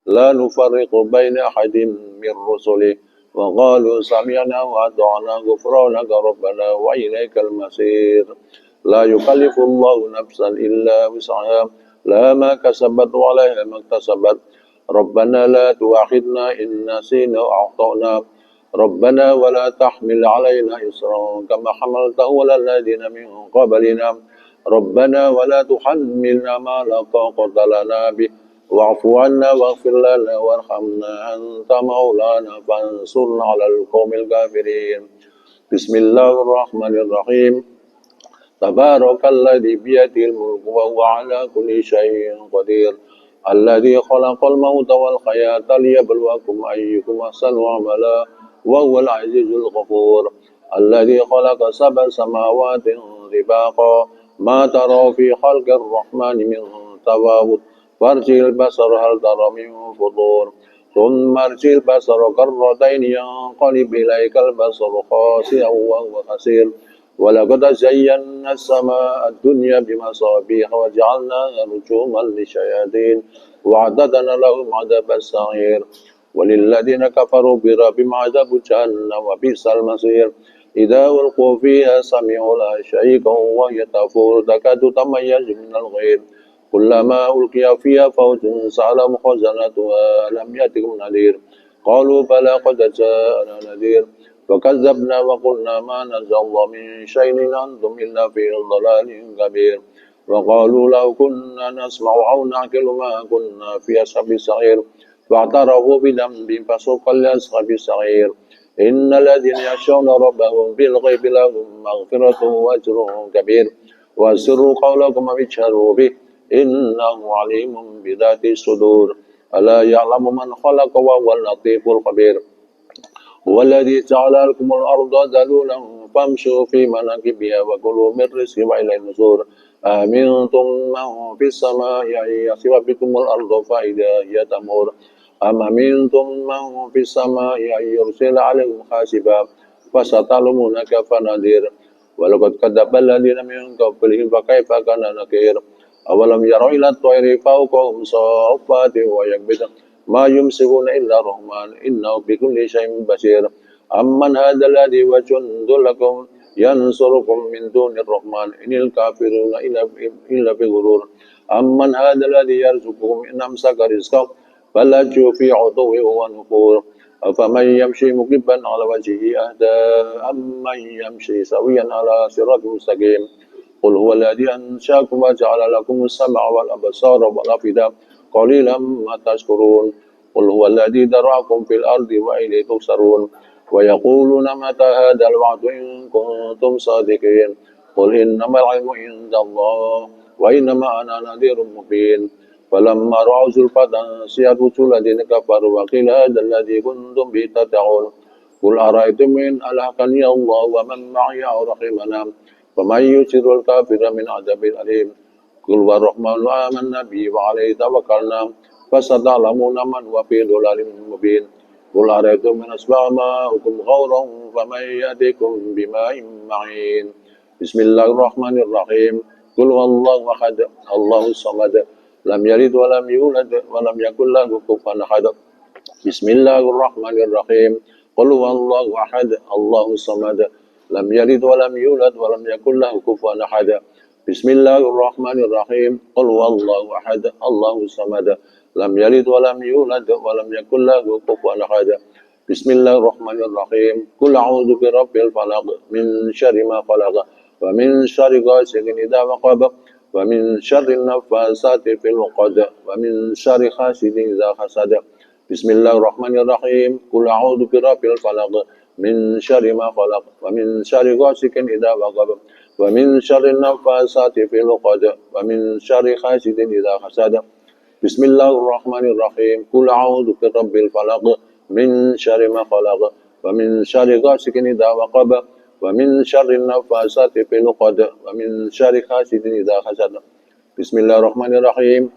لا نفرق بين أحد من رسله وقالوا سمعنا وأطعنا غفرانك ربنا وإليك المصير لا يكلف الله نفسا إلا وسعها لها ما كسبت وعليها ما اكتسبت ربنا لا تؤاخذنا إن نسينا أو أخطأنا ربنا ولا تحمل علينا إصرا كما حملته على الذين من قبلنا ربنا ولا تحملنا ما لا طاقة لنا به واعف عنا واغفر لنا وارحمنا أنت مولانا فانصرنا على القوم الكافرين بسم الله الرحمن الرحيم تبارك الذي بيده الملك وهو على كل شيء قدير الذي خلق الموت والحياة ليبلوكم أيكم أحسن عملا وهو العزيز الغفور الذي خلق سبع سماوات طباقا ما ترى في خلق الرحمن من تفاوت فارجع البصر هل ترى من فطور ثم ارجع البصر كرتين ينقلب إليك البصر خاسئا وهو خسير ولقد زينا السماء الدنيا بمصابيح وجعلناها رجوما للشياطين وأعتدنا لهم عذاب السعير وللذين كفروا بربهم عذاب جهنم وبئس المصير إذا ألقوا فيها سمعوا لها شهيقا وهي تفور تكاد تميز من الغيظ كلما ألقي فيها فوج سألهم خزنتها ألم يأتكم نذير قالوا بلى قد جاءنا نذير فكذبنا وقلنا ما نزل الله من شيء إن أنتم إلا في ضلال كبير وقالوا لو كنا نسمع أو نعقل ما كنا في أصحاب السعير فاعترفوا بذنبهم فسوقا لأصحاب السعير إن الذين يخشون ربهم بالغيب لهم مغفرة وأجر كبير وأسروا قولكم واجهروا به إنه عليم بذات الصدور ألا يعلم من خلق وهو اللطيف الخبير هو الذي جعل لكم الأرض ذلولا فامشوا في مناكبها وكلوا من رزقه وإليه النشور أمنتم من في السماء أن يخسف بكم الأرض فإذا هي تمور أم أمنتم من في السماء أن يرسل عليكم حاسبا فستعلمون كيف نذير ولقد كذب الذين من قبلهم فكيف كان نكير أولم يروا إلى الطير فوقهم صافات ويكبدن ما يمسكون إلا الرحمن إنه بكل شيء بشير أمن هذا الذي وجند لكم ينصركم من دون الرحمن إن الكافرون إلا بغرور أمن هذا الذي يرزقكم إن أمسك رزقه فلجوا في عتوه ونفور أفمن يمشي مكبا على وجهه أهدى أمن يمشي سويا على صراط مستقيم قل هو الذي أنشأكم وجعل لكم السمع والأبصار والأفئدة قليلا ما تشكرون قل هو الذي ذرأكم في الأرض وإليه تحشرون ويقولون متى هذا الوعد إن كنتم صادقين قل إنما العلم عند الله وإنما أنا نذير مبين فلما رأوا زلفة سيئت وجوه الذين كفروا وقيل هذا الذي كنتم به تدعون قل أرأيتم إن ألحقني الله ومن معي أو رحمنا فمن يجر الكافر من عذاب أليم قل والرحمن آمنا به وعليه توكلنا فستعلمون من هو في ضلال مبين قل أرأيتم من أصبح ماؤكم غورا فمن يأتيكم بماء معين بسم الله الرحمن الرحيم قل هو الله أحد الله الصمد لم يلد ولم يولد ولم يكن له كفوا أحد بسم الله الرحمن الرحيم قل هو الله أحد الله الصمد لم يلد ولم يولد ولم يكن له كفوا أحد بسم الله الرحمن الرحيم قل هو الله أحد الله الصمد لم يلد ولم يولد ولم يكن له كفوا أحد بسم الله الرحمن الرحيم قل أعوذ برب الفلق من شر ما خلق ومن شر غاسق إذا وقب ومن شر النفاثات في العقد ومن شر حاسد إذا حسد بسم الله الرحمن الرحيم قل أعوذ برب الفلق من شر ما خلق ومن شر غاسق إذا وقب ومن شر النفاثات في العقد ومن شر حاسد إذا حسد بسم الله الرحمن الرحيم قل أعوذ برب الفلق من شر ما خلق ومن شر غاسق إذا وقب ومن شر النفاثات في العقد ومن شر حاسد إذا حسد بسم الله الرحمن الرحيم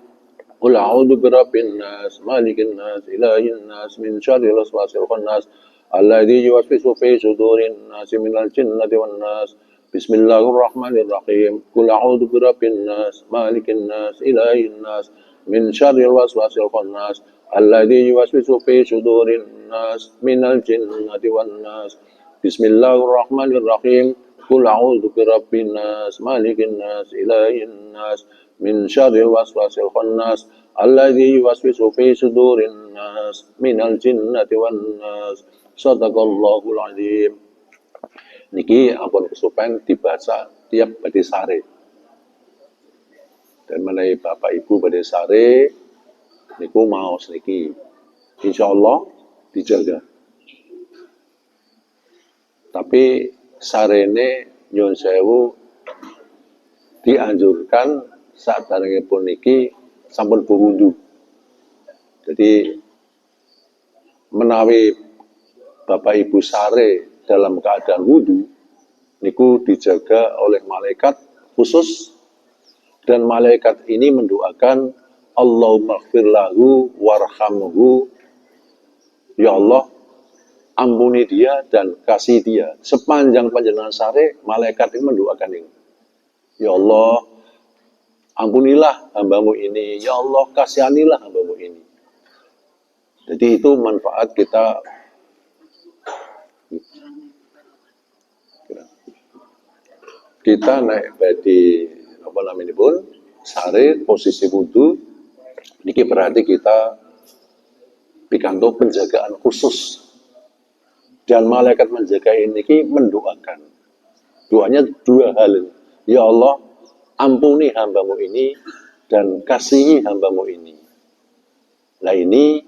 قل أعوذ برب الناس مالك الناس إله الناس من شر الوسواس الخناس الذي يوسوس في صدور الناس من الجنة والناس بسم الله الرحمن الرحيم قل أعوذ برب الناس مالك الناس إله الناس من شر الوسواس الخناس الذي يوسوس في صدور الناس من الجنة والناس بسم الله الرحمن الرحيم قل أعوذ برب الناس مالك الناس إله الناس من شر الوسواس الخناس الذي يوسوس في صدور الناس من الجنة والناس صدق الله العظيم. Niki ampun kesupen dibaca tiap badhe sare. Dan menawi Bapak Ibu badhe sare niku maos niki insyaallah dijaga. Tapi sarene nyun sewu dianjurkan saat barengipun niki sampun berwudu. Jadi menawi Bapak Ibu sare dalam keadaan wudu niku dijaga oleh malaikat khusus, dan malaikat ini mendoakan Allahumma ighfir lahu warhamhu, ya Allah ampuni dia dan kasih dia. Sepanjang panjenengan sare malaikat ini mendoakan ini, ya Allah ampunilah hambamu ini, ya Allah kasihanilah hambamu ini. Jadi itu manfaat kita naik badhe apa namanya pun sare posisi wudu niki berarti kita pikantuk penjagaan khusus, dan malaikat menjaga ini mendoakan doanya dua hal, ya Allah ampuni hambamu ini dan kasihi hambamu ini. Nah ini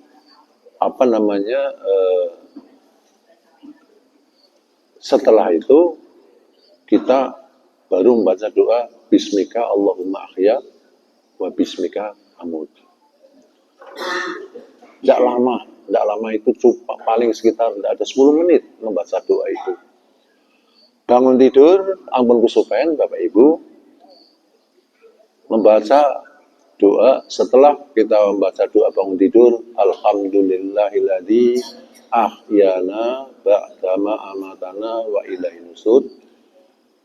apa namanya setelah itu kita baru membaca doa Bismika Allahumma ahya wa Bismika amut. Tidak lama itu cuma paling sekitar tidak ada 10 menit membaca doa itu. Bangun tidur, ampun kesupen Bapak Ibu, membaca doa. Setelah kita membaca doa bangun tidur, Alhamdulillahilladzi ahyana ba'dama amatana wa ilaihi nusur.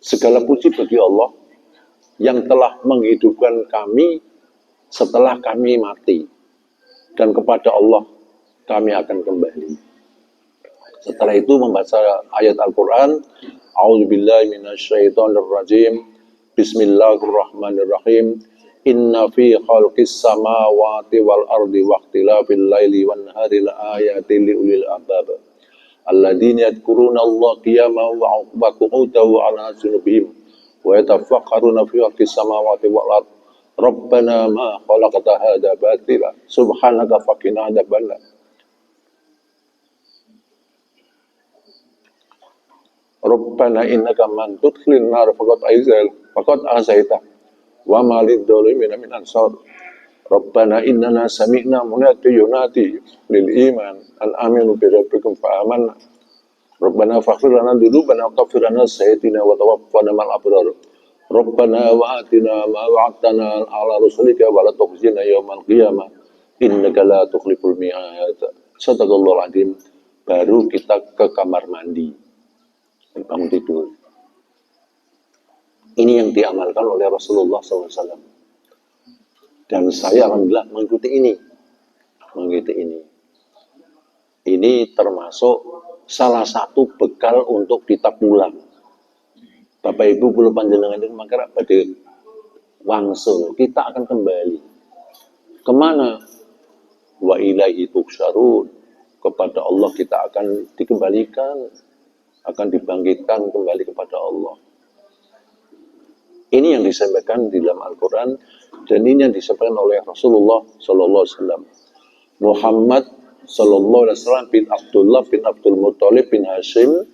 Segala puji bagi Allah yang telah menghidupkan kami setelah kami mati, dan kepada Allah kami akan kembali. Setelah itu membaca ayat Al-Quran, A'udzubillahi minasyaitonirrajim, Bismillahirrahmanirrahim, Inna fi khalqis samawati wal ardi waqtilafil laili wan nahari laayatin liulil albab alladzina yadhkuruna Allah qiyaman wa qu'udan wa 'ala junubihim wa yatafakkaruna fi khalqis samawati wal ard Rabbana ma khalaqta hadza batila subhanaka faqina adzabannar. Rabbana innaka man tudkhilin nar faqad azaita wa ma lidh-dhalimina min ansar. Rabbana innana sami'na munadiyan yunadi lil iman an aminu bi rabbikum fa amanna. Rabbana faghfir lana dzunubana wa kaffir 'anna sayyi'atina wa tawaffana ma'al abrar. Rabbana wa atina ma wa'adtana 'ala rusulika wa la tukhzina yaumal qiyamah innaka la tukhliful mi'ad. Shadaqallahul 'adzim. Baru kita ke kamar mandi, bangun tidur. Ini yang diamalkan oleh Rasulullah SAW. Dan saya alhamdulillah mengikuti ini. Ini termasuk salah satu bekal untuk kita pulang. Bapak Ibu belum panjenengan itu maka pada wangsul, kita akan kembali. Kemana? Wa ilaihi tuhsyarun. Kepada Allah kita akan dikembalikan, akan dibangkitkan kembali kepada Allah. Ini yang disampaikan di dalam Al-Quran, dan ini yang disampaikan oleh Rasulullah Sallallahu Alaihi Wasallam. Muhammad Sallallahu Alaihi Wasallam bin Abdullah bin Abdul Muttalib bin Hashim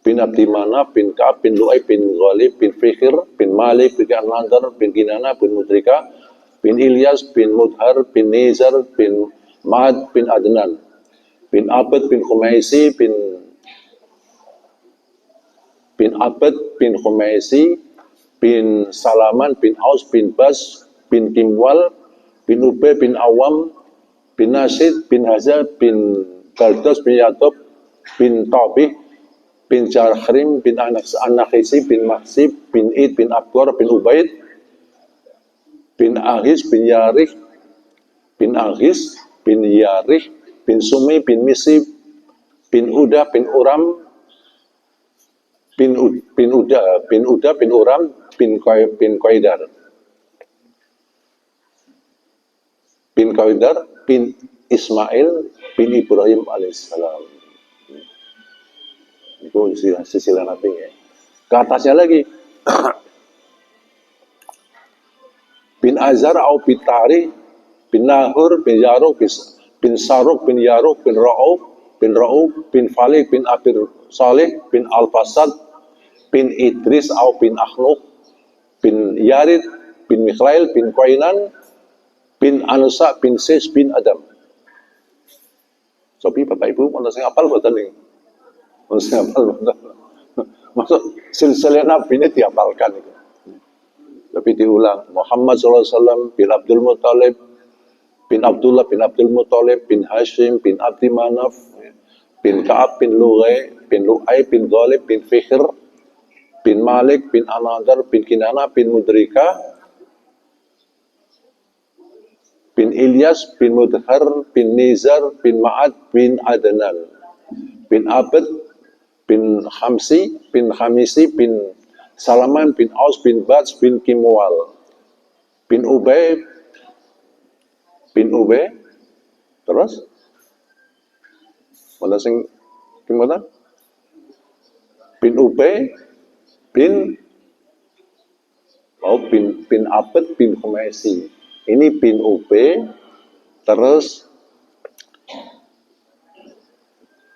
bin Abdi Manaf bin Ka'ab bin Lu'ay bin Ghalib bin Fikhir bin Malik bin An-Nadar bin Kinana bin Mudrika bin Ilyas bin Mudhar bin Nizar bin Ma'ad bin Adnan bin Abad bin Khumaisi bin Abad bin Khumaisi bin Salaman bin Aus bin Bas bin Kimwal bin Ubay bin Awam bin Nasid bin Hazal bin Baldos bin Yatob bin Tabih bin Jarhrim bin Anakhisi bin Maksib bin Id bin Abqar bin Ubaid bin Ahis bin Yarif bin Ahis bin Yarih, bin Sumi, bin Misi, bin Uda, bin Uram, bin Uda, bin Uram, bin Qaidar, bin Ismail, bin Ibrahim alaihissalam. Itu sisilah nanti ya. Ke atasnya lagi, bin Azhar au bin Tari, bin Nahur, bin Yaruk, bin Saruk, bin Yaruk, bin Ra'uf, bin Falik, bin Abir Salih, bin Al-Fasad, bin Idris au bin Akhnuk, bin Yarid, bin Mikhlail, bin Qainan, bin Anusa, bin Sis, bin Adam. Sopi Bapak Ibu mau sing apal mboten ning? Mau sing apal mboten? Maksud silsilah Nabi ini dihafalkan itu. Tapi diulang. Muhammad SAW bin Abdul Muttalib, bin Abdullah bin Abdul Muttalib, bin Hashim, bin Abdi Manaf, bin Ka'ab, bin Lughai, bin Lu'ay, bin Ghalib, bin Fikhr, bin Malik, bin Anadar, bin Kinana, bin Mudrika, bin Ilyas, bin Mudhar, bin Nizar, bin Ma'ad, bin Adnan, bin Abed, bin Hamsi, bin Hamisi, bin Salaman, bin Aus, bin Bats, bin Kimwal, bin Ubay, terus mana sing gimana? Bin Ubay, bin Abed, bin Khumaisi. Ini bin Ubay, terus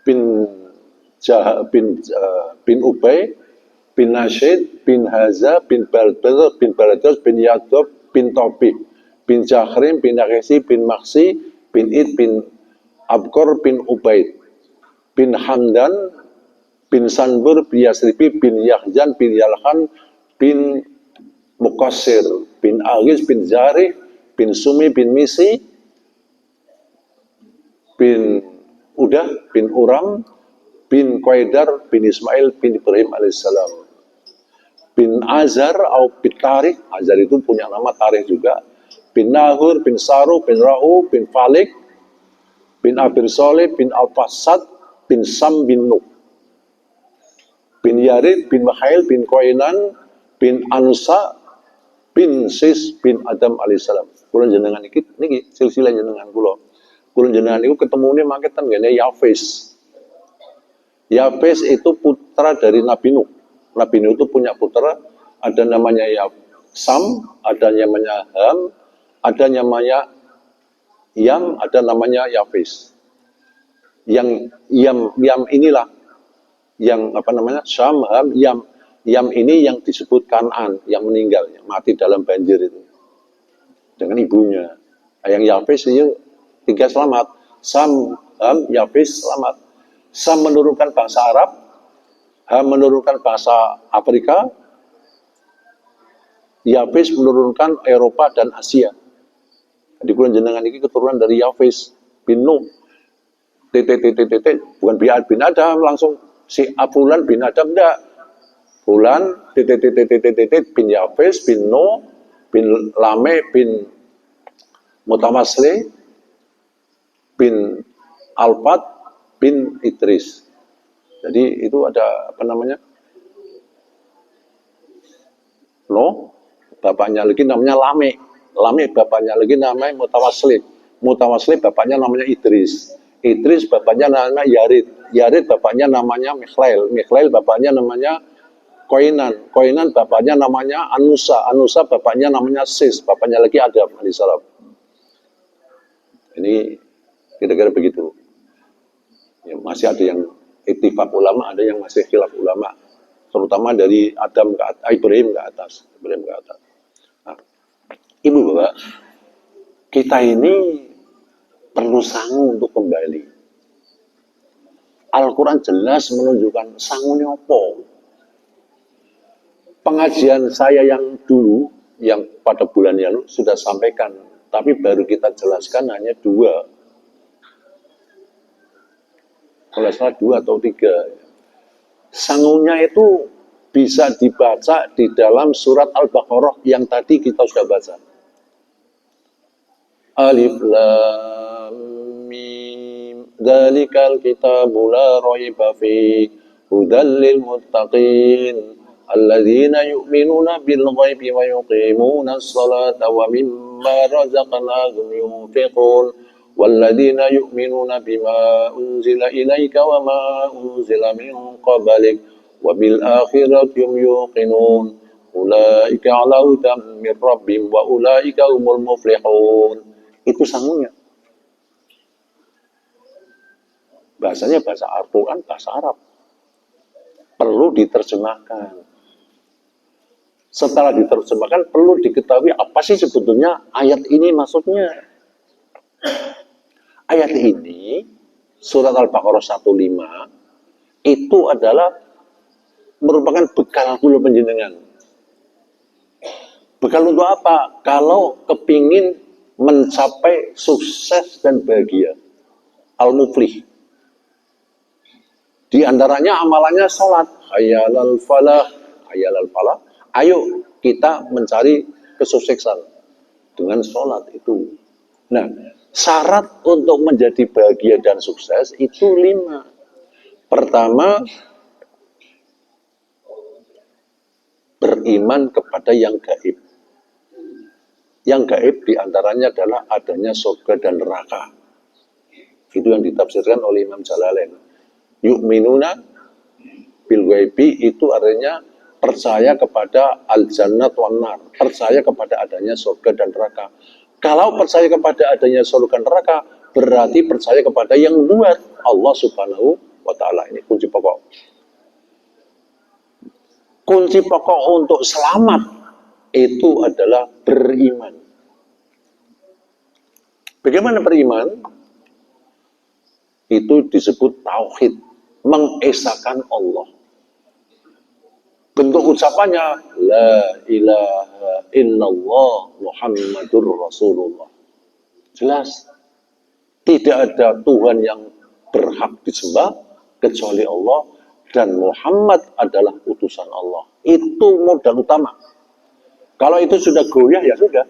bin Ubay, bin Nasyid, bin Haza, bin Baldas, bin Yadob, bin Tobik, bin Jahrim, bin Nakisi, bin Maksi, bin Id, bin Abkor, bin Ubaid, bin Hamdan, bin Sanbur, bin Yasribi, bin Yahjan, bin Yalhan, bin Muqassir, bin Agis, bin Zarih, bin Sumi, bin Misi, bin Udah, bin Uram, bin Qaidar, bin Ismail, bin Ibrahim alaihissalam, bin Azhar atau bin Tarikh. Azhar itu punya nama Tarikh juga. Bin Nahur, bin Saru, bin Ra'u, bin Falik, bin Abir Soleh, bin Al-Fasad, bin Sam, bin Nuh, bin Yarid, bin Makhail, bin Qainan, bin Ansa, bin Sis, bin Adam alaihissalam. Kula jenengan niki silsilah jenengan kula. Kula jenengan niku ketemune maketan ngene Yafis. Yafis itu putra dari Nabi Nuh. Nabi Nuh itu punya putra, ada namanya Sam, ada namanya Ham, ada namanya Yam, ada namanya Yafis. Yang Yam inilah yang apa namanya? Sam, Ham, Yam. Yam ini yang disebut Kan'an, yang meninggalnya, mati dalam banjir itu. Dengan ibunya. Yang Yafis itu tiga selamat. Sam, Ham, Yafis selamat. Sam menurunkan bahasa Arab, Ham menurunkan bahasa Afrika, Yafis menurunkan Eropa dan Asia. Di bulan jenengan ini keturunan dari Yafis bin Nuh. Bukan bin Adam langsung si Afulan bin Adam, enggak. Fulan bin Yafis bin Nuh bin Lame bin Mutamasli bin Alfat bin Idris. Jadi itu ada apa namanya? No, bapaknya lagi namanya Lame. Lame bapaknya lagi namanya Mutawasli. Mutawasli bapaknya namanya Idris. Idris bapaknya namanya Yarid. Yarid bapaknya namanya Mikhlail. Mikhlail bapaknya namanya Qainan. Qainan bapaknya namanya Anusa. Anusa bapaknya namanya Sis. Bapaknya lagi Adam alaihissalam. Ini kira-kira begitu. Ya, masih ada yang ittifaq ulama, ada yang masih khilaf ulama. Terutama dari Adam ke atas, Ibrahim ke atas. Nah, Ibu Bapak, kita ini perlu sangu untuk kembali. Al-Quran jelas menunjukkan sangunya apa. Pengajian saya yang dulu, yang pada bulan yang lalu sudah sampaikan, tapi baru kita jelaskan hanya 2. Kalau salah 2 atau 3. Sangunya itu bisa dibaca di dalam surat Al-Baqarah yang tadi kita sudah baca. Alif Lam Dzalikal kitabu la raiba fihi hudal lil muttaqin alladzina yu'minuna bil ghaibi wa yuqimuna as-salata wa mimma razaqnahum yunfiqun walladzina yu'minuna bima unzila ilaika wa ma unzila min qablik wa bil akhirati hum yuqinun ulaika ala hudan min rabbihim wa ulaika humul muflihun. Itu sangunya. Bahasanya bahasa Al-Quran, bahasa Arab. Perlu diterjemahkan. Setelah diterjemahkan, perlu diketahui apa sih sebetulnya ayat ini maksudnya. Ayat ini, surat Al-Baqarah 15, itu adalah merupakan bekal kula panjenengan. Bekal untuk apa? Kalau kepingin mencapai sukses dan bahagia. Al-Muflih. Di antaranya amalannya sholat. Hayyalal falah. Hayyalal falah. Ayo kita mencari kesuksesan dengan sholat itu. Nah, syarat untuk menjadi bahagia dan sukses itu 5. Pertama, beriman kepada yang gaib. Yang gaib diantaranya adalah adanya surga dan neraka. Itu yang ditafsirkan oleh Imam Jalalain. Yu'minuna bil ghaibi itu artinya percaya kepada al-jannat wan nar, percaya kepada adanya surga dan neraka. Kalau percaya kepada adanya surga dan neraka, berarti percaya kepada yang membuat Allah Subhanahu wa taala. Ini kunci pokok. Kunci pokok untuk selamat itu adalah beriman. Bagaimana beriman? Itu disebut tauhid, mengesahkan Allah. Bentuk ucapannya la ilaha illallah Muhammadur Rasulullah. Jelas. Tidak ada Tuhan yang berhak disembah kecuali Allah dan Muhammad adalah utusan Allah. Itu modal utama. Kalau itu sudah goyah ya sudah.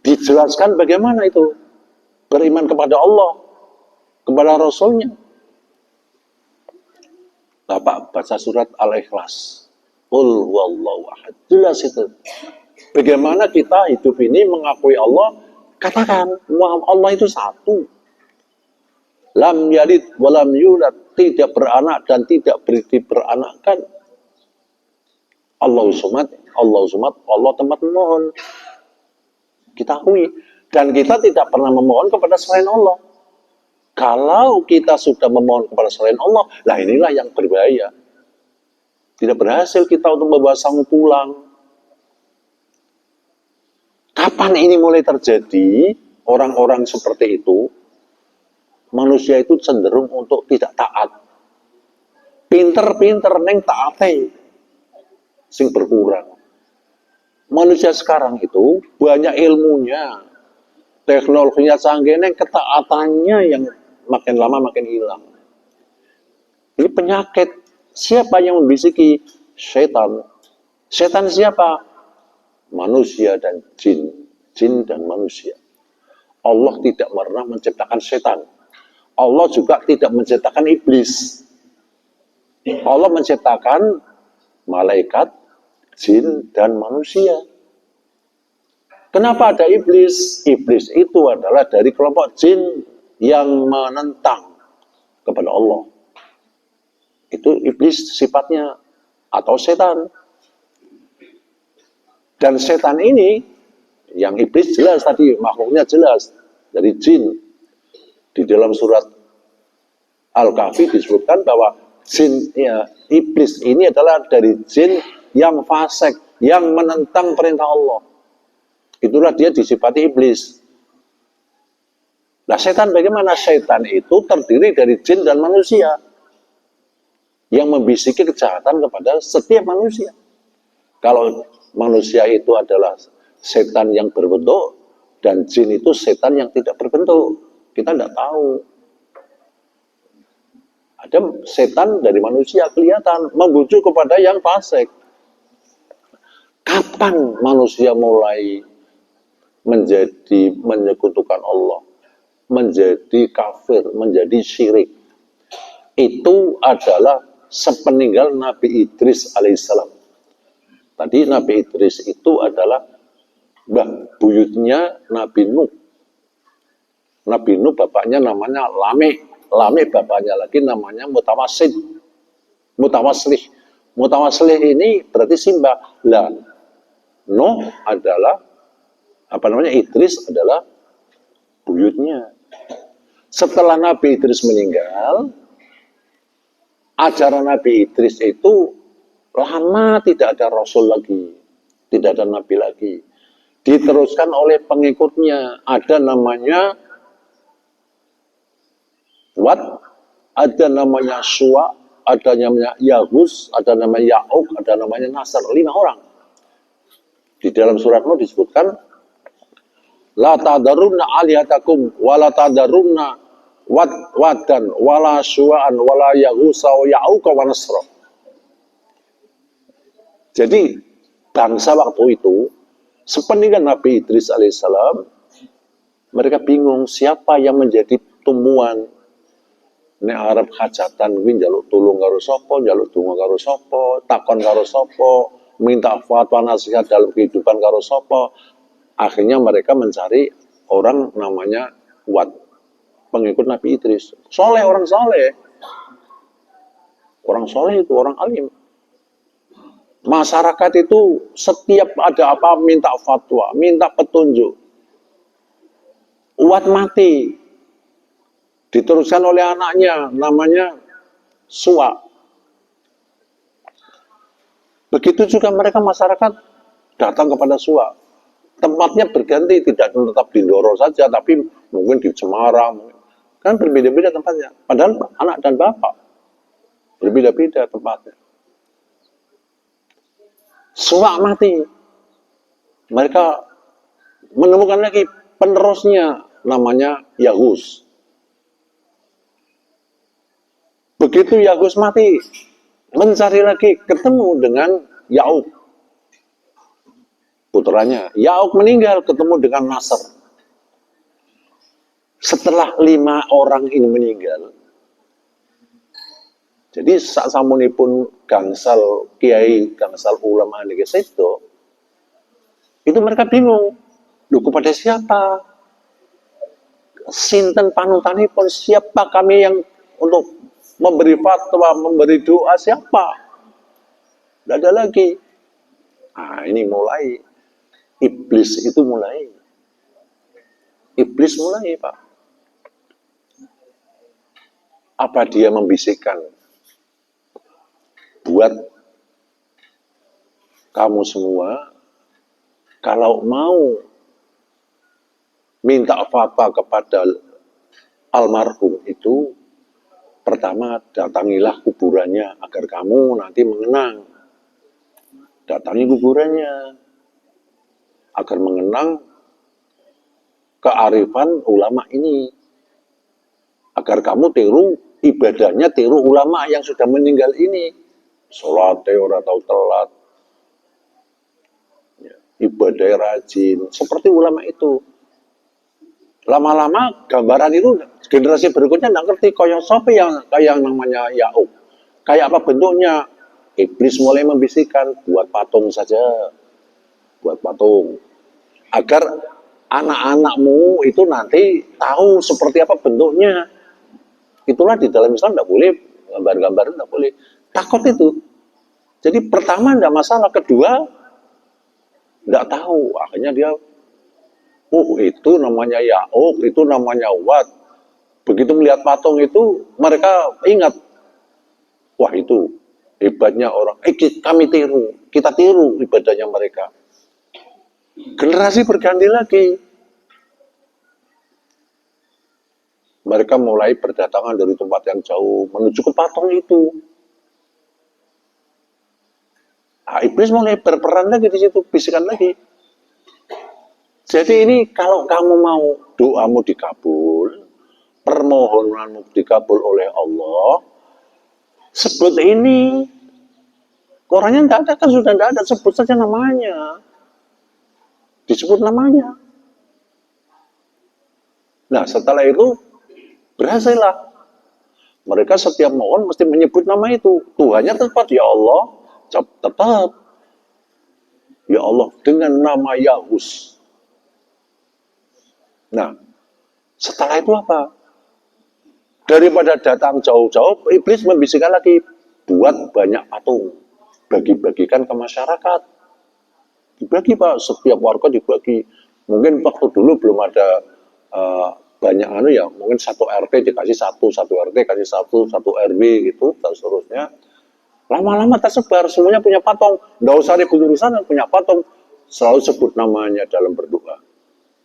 Dijelaskan bagaimana itu beriman kepada Allah, kepada Rasulnya. Bapak baca surat Al-Ikhlas. Qul huwallahu ahad. Jelas itu. Bagaimana kita hidup ini mengakui Allah, katakan Allah itu satu. Lam yalid walam yulad, tidak beranak dan tidak diberanakkan. Allahu samad, Allah tempat memohon. Kita akui. Dan kita tidak pernah memohon kepada selain Allah. Kalau kita sudah memohon kepada selain Allah, lah inilah yang berbahaya. Tidak berhasil kita untuk membawa sang pulang. Kapan ini mulai terjadi? Orang-orang seperti itu, manusia itu cenderung untuk tidak taat. Pinter-pinter neng taate. Sing berkurang. Manusia sekarang itu banyak ilmunya, teknologinya canggih, ketaatannya yang makin lama makin hilang. Ini penyakit. Siapa yang membisiki? Setan. Setan siapa? Manusia dan jin. Jin dan manusia. Allah tidak pernah menciptakan setan. Allah juga tidak menciptakan iblis. Allah menciptakan malaikat, jin, dan manusia. Kenapa ada iblis? Iblis itu adalah dari kelompok jin yang menentang kepada Allah. Itu iblis sifatnya, atau setan. Dan setan ini, yang iblis jelas tadi, makhluknya jelas, dari jin. Di dalam surat Al-Kahfi disebutkan bahwa jin, ya, iblis ini adalah dari jin yang fasik, yang menentang perintah Allah. Itulah dia disifati iblis. Nah, setan bagaimana? Setan itu terdiri dari jin dan manusia yang membisiki kejahatan kepada setiap manusia. Kalau manusia itu adalah setan yang berbentuk dan jin itu setan yang tidak berbentuk, kita tidak tahu. Ada setan dari manusia kelihatan membujuk kepada yang fasik. Kapan manusia mulai menjadi menyekutukan Allah, menjadi kafir, menjadi syirik. Itu adalah sepeninggal Nabi Idris alaihissalam. Tadi Nabi Idris itu adalah buyutnya Nabi Nuh. Nabi Nuh bapaknya namanya Lameh. Lameh bapaknya lagi namanya Mutawaslih. Mutawaslih ini berarti simbah. Lah, Nuh adalah Idris adalah buyutnya. Setelah Nabi Idris meninggal, ajaran Nabi Idris itu lama tidak ada Rasul lagi, tidak ada Nabi lagi. Diteruskan oleh pengikutnya. Ada namanya Wat, ada namanya Suwa, ada namanya Yahus, ada namanya Ya'uq, ada namanya Nasr. 5 orang. Di dalam surat Nuh disebutkan, La tadarunna alihatakum, wa la tadarunna wadan, wala Suwa'an, wala Yahusa, wa Ya'uq, wa Nasr. Jadi, bangsa waktu itu, sepeninggal Nabi Idris alaihissalam, mereka bingung siapa yang menjadi tumbuhan. Nek arep hajatan kuwi njaluk tulung karo sapa, njaluk donga karo sapa, takon karo sapa, minta fatwa nasihat dalam kehidupan karo sapa. Akhirnya mereka mencari orang namanya Wat, pengikut Nabi Idris. Soleh, orang soleh. Orang soleh itu orang alim. Masyarakat itu setiap ada apa minta fatwa, minta petunjuk. Wat mati. Diteruskan oleh anaknya, namanya Suwa. Begitu juga mereka masyarakat datang kepada Suwa. Tempatnya berganti, tidak tetap di Ndoro saja, tapi mungkin di Semarang. Kan berbeda-beda tempatnya. Padahal anak dan bapak. Berbeda-beda tempatnya. Suwa mati. Mereka menemukan lagi penerusnya, namanya Yahus. Begitu Yahus mati, mencari lagi, ketemu dengan Ya'uq, putranya. Ya'uq meninggal, ketemu dengan Nasr. Setelah 5 orang ini meninggal, jadi sasamunipun gangsal kiai, gangsal ulama niki sedo, itu mereka bingung. Loh, kepada siapa? Sinten panutanipun, siapa kami yang untuk memberi fatwa, memberi doa, siapa? Tidak ada lagi. Nah, ini mulai. Iblis itu mulai. Iblis mulai, Pak. Apa dia membisikkan? Buat kamu semua, kalau mau minta fatwa kepada almarhum itu, pertama, datangilah kuburannya agar kamu nanti mengenang. Datangi kuburannya agar mengenang kearifan ulama ini. Agar kamu tiru ibadahnya, tiru ulama yang sudah meninggal ini. Sholat ora tahu telat. Ibadah rajin. Seperti ulama itu. Lama-lama gambaran itu generasi berikutnya nggak ngerti kayak siapa yang namanya Ya'uq. Kayak apa bentuknya? Iblis mulai membisikkan, buat patung saja. Buat patung. Agar anak-anakmu itu nanti tahu seperti apa bentuknya. Itulah di dalam Islam tidak boleh, gambar-gambar tidak boleh. Takut itu. Jadi pertama tidak masalah, kedua tidak tahu. Akhirnya dia itu namanya Ya'uq, itu namanya Wat. Begitu melihat patung itu, mereka ingat, wah itu hebatnya orang. Kami tiru, kita tiru ibadahnya mereka. Generasi berganti lagi. Mereka mulai berdatangan dari tempat yang jauh, menuju ke patung itu. Nah, iblis mulai berperan lagi di situ, bisikan lagi. Jadi ini kalau kamu mau doamu dikabul, permohonanmu dikabul oleh Allah, sebut ini. Orangnya tidak ada kan, sudah tidak ada, sebut saja namanya. Disebut namanya. Nah setelah itu berhasillah. Mereka setiap mohon mesti menyebut nama itu. Tuhannya tetap ya Allah, tetap ya Allah dengan nama Yahus. Nah, setelah itu apa? Daripada datang jauh-jauh, iblis membisikkan lagi, buat banyak patung, bagi-bagikan ke masyarakat. Dibagi Pak, setiap warga dibagi. Mungkin waktu dulu belum ada banyak ya, mungkin satu RT dikasih satu RT kasih satu RW gitu, dan seterusnya. Lama-lama tersebar, semuanya punya patung. Nggak usah ada urusan yang punya patung. Selalu sebut namanya dalam berdoa.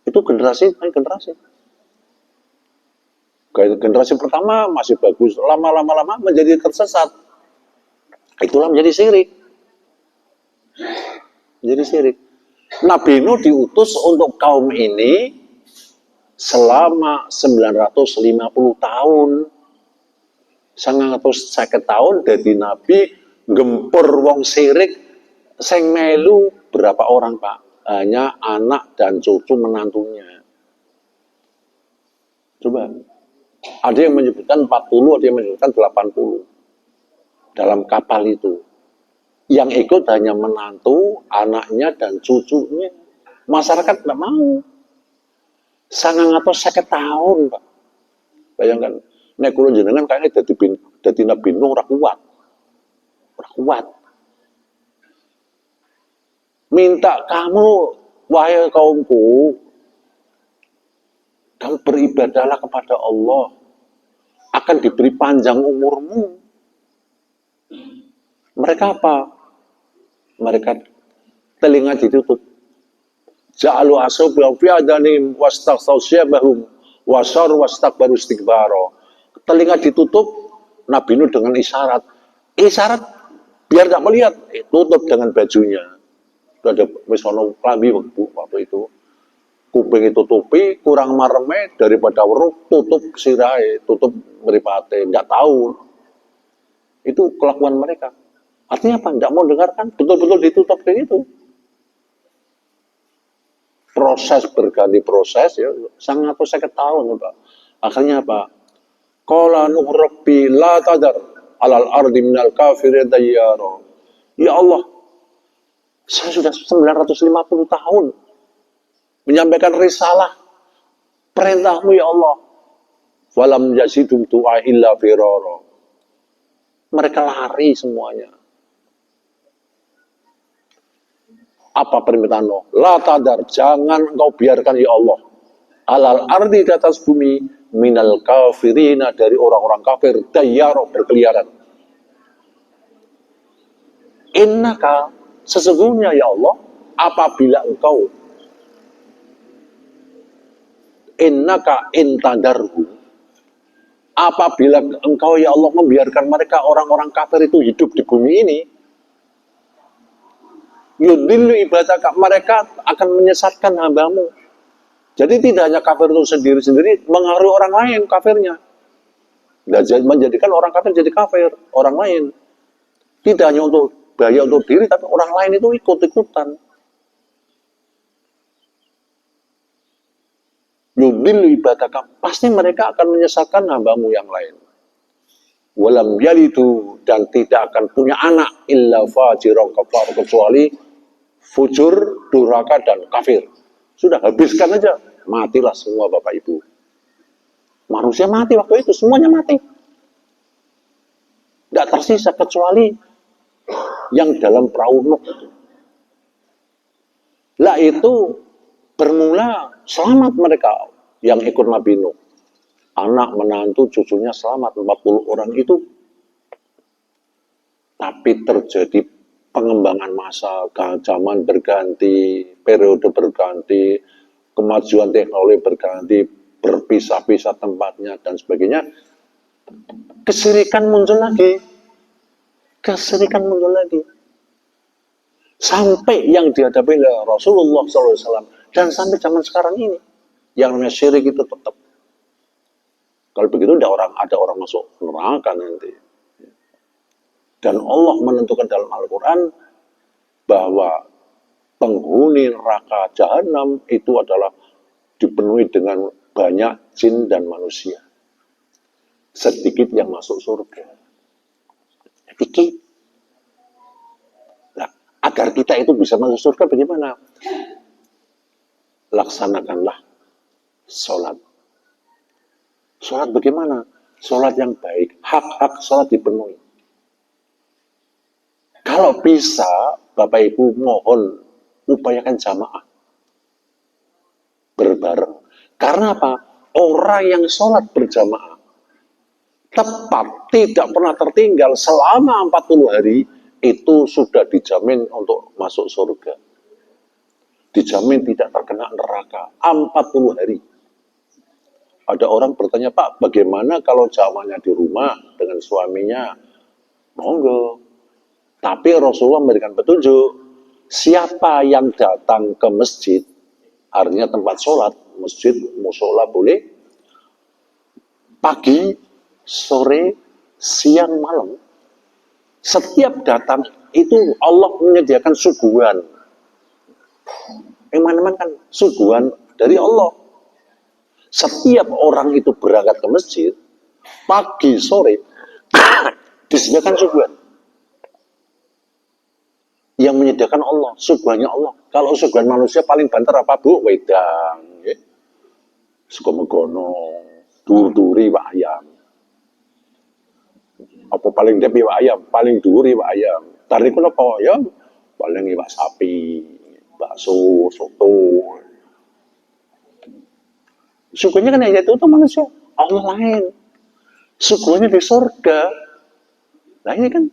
Itu generasi. Generasi pertama masih bagus, lama-lama menjadi tersesat. Itulah menjadi syirik. Nabi Nuh diutus untuk kaum ini selama 950 tahun. 950 tahun dari Nabi gempur wong syirik sing melu berapa orang Pak? Hanya anak dan cucu menantunya. Coba. Ada yang menyebutkan 40, ada yang menyebutkan 80. Dalam kapal itu. Yang ikut hanya menantu, anaknya, dan cucunya. Masyarakat tidak mau. 950 tahun, Pak. Bayangkan, nek kula jenengan kayaknya dadi Nabi Nuh ora kuat. Minta kamu, wahai kaumku, kamu beribadahlah kepada Allah. Akan diberi panjang umurmu. Mereka apa? Mereka telinga ditutup. Ja'alu asabi'ahum fi adanim wastaghsaw syabahum wasar wastakbaru istikbara. Telinga ditutup, Nabi Nuh dengan isyarat. Isyarat biar tidak melihat, tutup dengan bajunya. Itu ada misono klambi waktu itu. Kuping tutupi, kurang mareme daripada weruh, tutup sirai, tutup mripate, enggak tahu. Itu kelakuan mereka. Artinya apa? Enggak mau dengarkan, betul-betul ditutup kayak gitu. Proses berganti proses ya, 950 tahun Pak. Akhirnya apa? Qala Nuh rabbi la tadar alal ardi minal kafirin dayyara. Ya Allah, saya sudah 950 tahun menyampaikan risalah perintahmu ya Allah. Walam yazidum du'a illa firara. Mereka lari semuanya. Apa permintaan Allah? La tadar, jangan engkau biarkan ya Allah. Alal ardi di atas bumi minal kafirina dari orang-orang kafir dayyara berkeliaran. Innaka sesungguhnya ya Allah, apabila engkau innaka intadarhu, apabila engkau ya Allah membiarkan mereka orang-orang kafir itu hidup di bumi ini, yudillu ibadaka, mereka akan menyesatkan hambamu. Jadi tidak hanya kafir itu sendiri-sendiri, mengaruhi orang lain kafirnya. Dan menjadikan orang kafir jadi kafir, orang lain. Tidak hanya untuk bahaya untuk diri, tapi orang lain itu ikut-ikutan. Yudillu ibadaka, pasti mereka akan menyesatkan hambamu yang lain. Walam yalidu, dan tidak akan punya anak illa fajiran kafar, kecuali fujur, durhaka, dan kafir. Sudah, habiskan aja, matilah semua Bapak Ibu. Manusia mati waktu itu, semuanya mati. Tidak tersisa kecuali yang dalam perahu Nuh. Lah itu bermula selamat mereka yang ikut Nabi Nuh. Anak, menantu, cucunya selamat, 40 orang itu. Tapi terjadi pengembangan massa, zaman berganti, periode berganti, kemajuan teknologi berganti, berpisah-pisah tempatnya dan sebagainya. Kesyirikan muncul lagi. Sampai yang dihadapi oleh Rasulullah SAW dan sampai zaman sekarang ini, yang namanya syirik itu tetap. Kalau begitu ada orang masuk neraka nanti. Dan Allah menentukan dalam Al-Quran bahwa penghuni neraka Jahanam itu adalah dipenuhi dengan banyak jin dan manusia. Sedikit yang masuk surga. Itu. Nah, agar kita itu bisa masuk surga bagaimana? Laksanakanlah sholat. Sholat bagaimana? Sholat yang baik. Hak-hak sholat dipenuhi. Kalau bisa, Bapak Ibu mohon upayakan jamaah. Berbareng. Karena apa? Orang yang sholat berjamaah tepat, tidak pernah tertinggal selama 40 hari, itu sudah dijamin untuk masuk surga. Dijamin tidak terkena neraka 40 hari. Ada orang bertanya, Pak, bagaimana kalau jamaahnya di rumah dengan suaminya? Monggo. Tapi Rasulullah memberikan petunjuk, siapa yang datang ke masjid, artinya tempat sholat, masjid, musola boleh, pagi, sore, siang, malam, setiap datang itu Allah menyediakan suguhan. Yang mana kan suguhan dari Allah. Setiap orang itu berangkat ke masjid, pagi, sore, disediakan suguhan. Yang menyediakan Allah, suguhannya Allah. Kalau suguhan manusia paling banter apa, Bu? Wedang, ya. Suka megono, dur-duri Pak Ayam. Apa paling depi Pak Ayam? Paling duri Pak Ayam. Tarik apa ya? Paling iwak sapi, bakso, soto. Suguhnya kan yang itu manusia. Allah lain. Suguhnya di surga. Nah ini kan,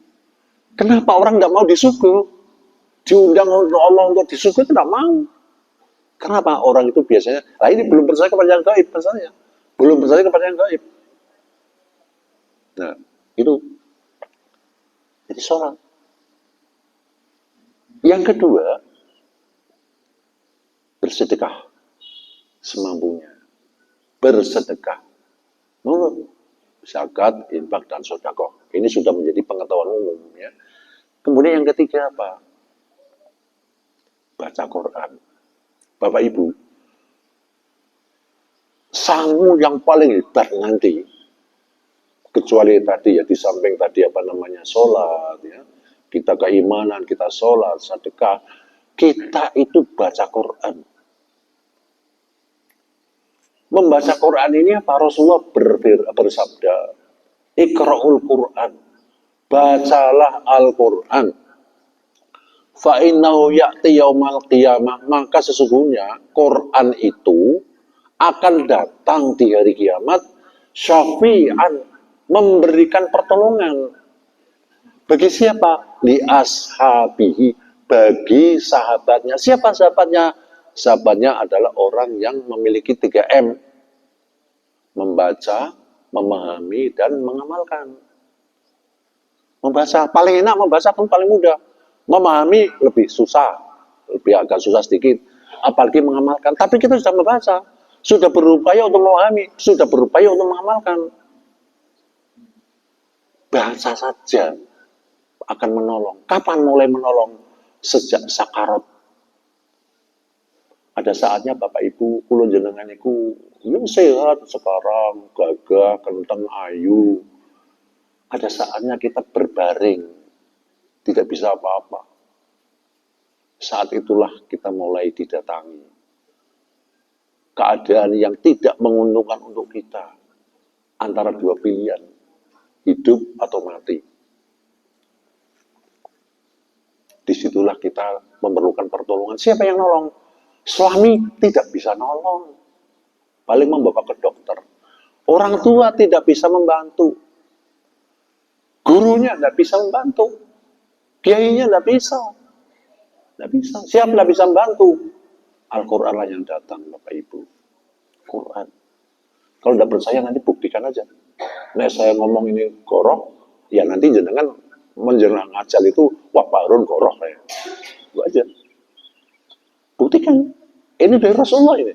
kenapa orang nggak mau disuguh? Diundang oleh Allah untuk disuguh tidak mau. Kenapa? Orang itu biasanya, nah ini belum percaya kepada yang gaib misalnya. Belum percaya kepada yang gaib. Nah, itu. Jadi sholat. Yang kedua, bersedekah semampunya. Bersedekah. Zakat, infak, dan sedekah. Ini sudah menjadi pengetahuan umum. Ya. Kemudian yang ketiga apa? Baca Quran. Bapak Ibu, sangu yang paling hebat nanti, kecuali tadi ya, di samping tadi apa namanya, sholat, ya, kita keimanan, kita sholat, sedekah, kita itu baca Quran. Membaca Quran ini apa? Rasulullah bersabda, Iqra'ul Quran, bacalah Al-Quran. Fa'innahu ya'ti yaumal qiyamah, maka sesungguhnya Quran itu akan datang di hari kiamat syafi'an, memberikan pertolongan. Bagi siapa? Li ashabihi, bagi sahabatnya. Siapa sahabatnya? Sahabatnya adalah orang yang memiliki 3M. Membaca, memahami, dan mengamalkan. Membaca, paling enak membaca pun paling mudah. Memahami lebih susah, lebih agak susah sedikit, apalagi mengamalkan. Tapi kita sudah membaca, sudah berupaya untuk memahami, sudah berupaya untuk mengamalkan. Baca saja akan menolong. Kapan mulai menolong? Sejak sakarat. Ada saatnya Bapak Ibu, kula jenengan iku sehat sekarang, gagah, kenteng, ayu. Ada saatnya kita berbaring, tidak bisa apa-apa. Saat itulah kita mulai didatangi keadaan yang tidak menguntungkan untuk kita, antara dua pilihan, hidup atau mati. Disitulah kita memerlukan pertolongan. Siapa yang nolong? Suami tidak bisa nolong, paling membawa ke dokter. Orang tua tidak bisa membantu, gurunya tidak bisa membantu, kiainya tidak bisa. Tidak bisa. Siapa tidak bisa membantu? Al-Quran lah yang datang, Bapak Ibu. Quran. Kalau tidak percaya nanti buktikan aja. Nah saya ngomong ini goroh, ya nanti jenengan menjelang ajal itu, wah Pak Harun goroh ya. Itu aja. Buktikan. Ini dari Rasulullah ini.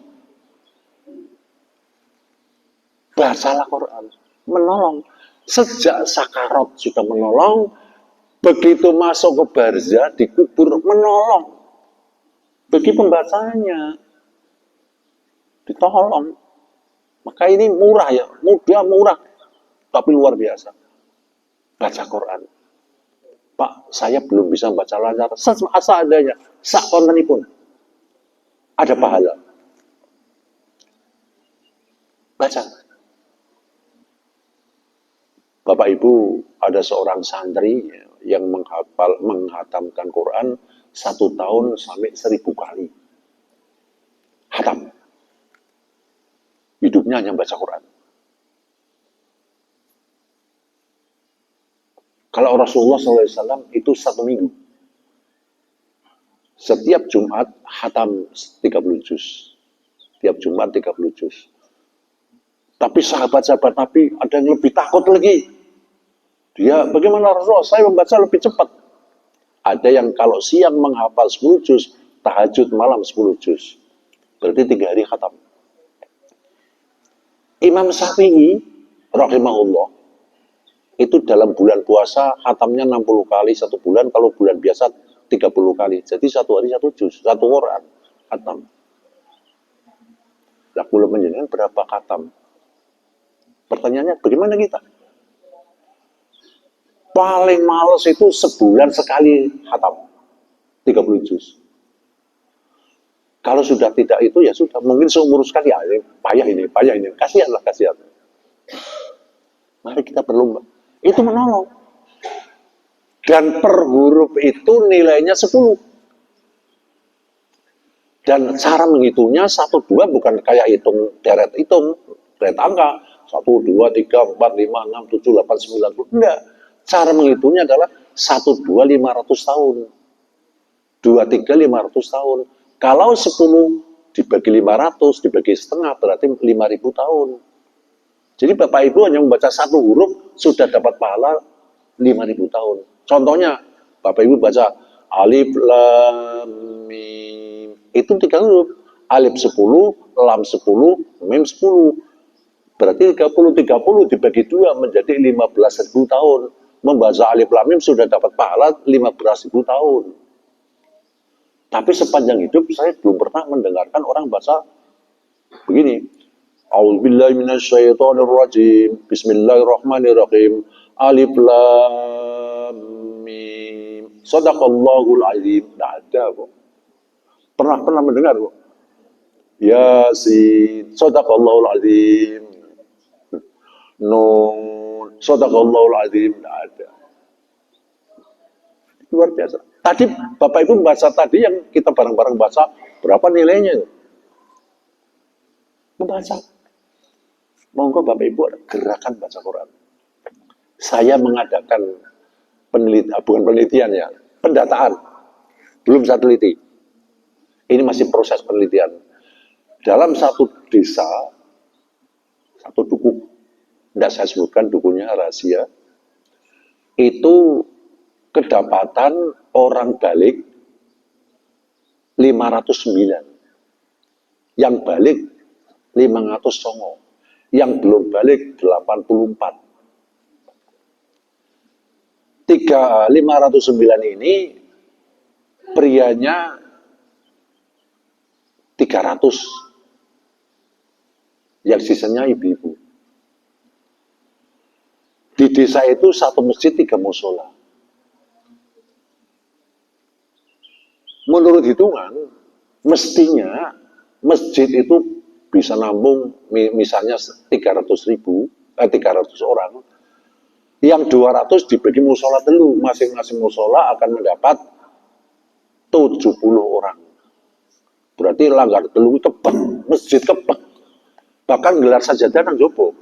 Bacalah Quran. Menolong. Sejak sakarat sudah menolong. Begitu masuk ke barzah, dikubur, menolong. Bagi pembacanya, ditolong. Maka ini murah ya, mudah, murah, tapi luar biasa. Baca Quran. Pak, saya belum bisa baca lancar. Asa adanya, sak konten pun ada pahala. Baca. Bapak Ibu, ada seorang santri yang menghatamkan Quran 1 tahun sampai 1000 kali. Hatam. Hidupnya hanya baca Quran. Kalau Rasulullah SAW itu 1 minggu. Setiap Jumat hatam 30 juz. Tiap Jumat 30 juz. Tapi sahabat-sahabat Nabi ada yang lebih takut lagi. Dia, bagaimana Rasulullah? Saya membaca lebih cepat. Ada yang kalau siang menghafal 10 juz, tahajud malam 10 juz. Berarti 3 hari khatam. Imam Syafi'i rahimahullah itu dalam bulan puasa khatamnya 60 kali 1 bulan, kalau bulan biasa 30 kali. Jadi 1 hari 1 juz, 1 Quran khatam. Lah kula panjenengan berapa khatam? Pertanyaannya bagaimana kita? Paling males itu sebulan sekali khatam 30 juz. Kalau sudah tidak itu ya sudah, mungkin seumur sekali ya, payah ini, kasihanlah, kasihan. Mari kita berlomba. Itu menolong. Dan per huruf itu nilainya 10. Dan cara menghitungnya 1, 2 bukan kayak hitung deret angka 1, 2, 3, 4, 5, 6, 7, 8, 9, 10. Enggak. Cara menghitungnya adalah 1, 2, 500 tahun. 2, 3, 500 tahun. Kalau 10 dibagi 500, dibagi setengah, berarti 5.000 tahun. Jadi Bapak Ibu hanya membaca 1 huruf, sudah dapat pahala 5.000 tahun. Contohnya, Bapak Ibu baca alif, lam, mim. Itu 3 huruf. Alif 10, lam 10, mim 10. Berarti 30 dibagi 2 menjadi 15.000 tahun. Membaca alif lam mim sudah dapat pahala 15.000 tahun. Tapi sepanjang hidup saya belum pernah mendengarkan orang baca begini. A'udzubillahi minasyaitonirrajim. Bismillahirrahmanirrahim. Alif lam mim. Shadaqallahul azim. Tidak ada kok. Pernah mendengar kok. Yasin. Shadaqallahul azim. Nun. Shadaqallahul azim. Tidak ada. Luar biasa. Tadi Bapak Ibu baca tadi yang kita bareng-bareng baca, berapa nilainya? Membaca. Monggo Bapak Ibu ada gerakan baca Quran. Saya mengadakan bukan penelitian ya, pendataan. Belum saya teliti. Ini masih proses penelitian. Dalam satu desa, satu duku, tidak saya sebutkan dukunya rahasia, itu kedapatan orang balik 509. Yang balik 509. Yang belum balik 84. 509 ini prianya 300. Yang sisanya ibu-ibu. Di desa itu satu masjid 3 musola. Menurut hitungan, mestinya masjid itu bisa nampung misalnya 300 orang. Yang 200 dibagi musola telu, masing-masing musola akan mendapat 70 orang. Berarti langgar telu kebek, masjid kebek. Bahkan gelar sajadah nang jopo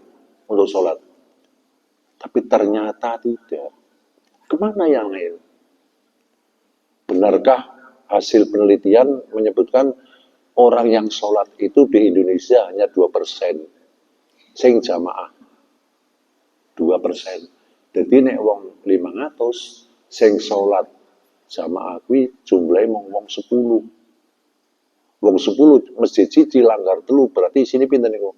untuk sholat. Tapi ternyata tidak. Kemana yang lain? Benarkah hasil penelitian menyebutkan orang yang sholat itu di Indonesia hanya 2%. Sing jamaah 2%. Jadi nek wong 500 sing sholat jamaah kuwi jumlahe mung wong 10. Wong 10 masjid siji langgar telu, berarti sini pinten niku?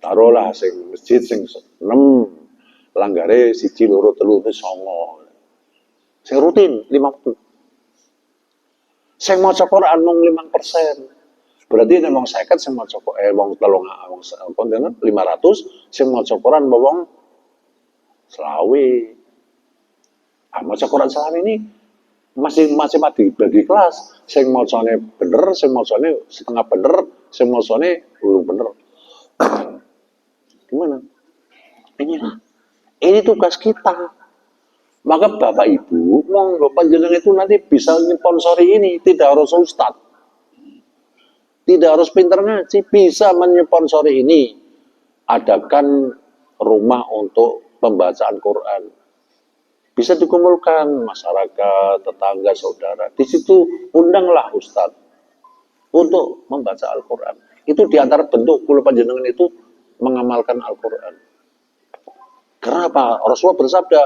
Taruhlah sing masjid sing 6 langgare siji loro telu itu 9. Sing rutin 50. Sing maca Quran mung 5%. Berarti nek wong 50 sing maca wong 500 sing maca Quran wong selawe. Ah, maca Quran selawe ini masih masih dibagi kelas. Sing macane bener, sing macane setengah bener, sing macane belum bener. Gimana? Inilah. Ini tugas kita. Maka Bapak Ibu, monggo panjenengan itu nanti bisa nyponsori ini, tidak harus ustad. Tidak harus pinter ngaji, bisa menyponsori ini. Adakan rumah untuk pembacaan Quran. Bisa dikumpulkan masyarakat, tetangga, saudara. Di situ undanglah ustadz untuk membaca Al-Quran. Itu diantara bentuk kula panjenengan itu mengamalkan Al-Quran. Kenapa? Rasulullah bersabda,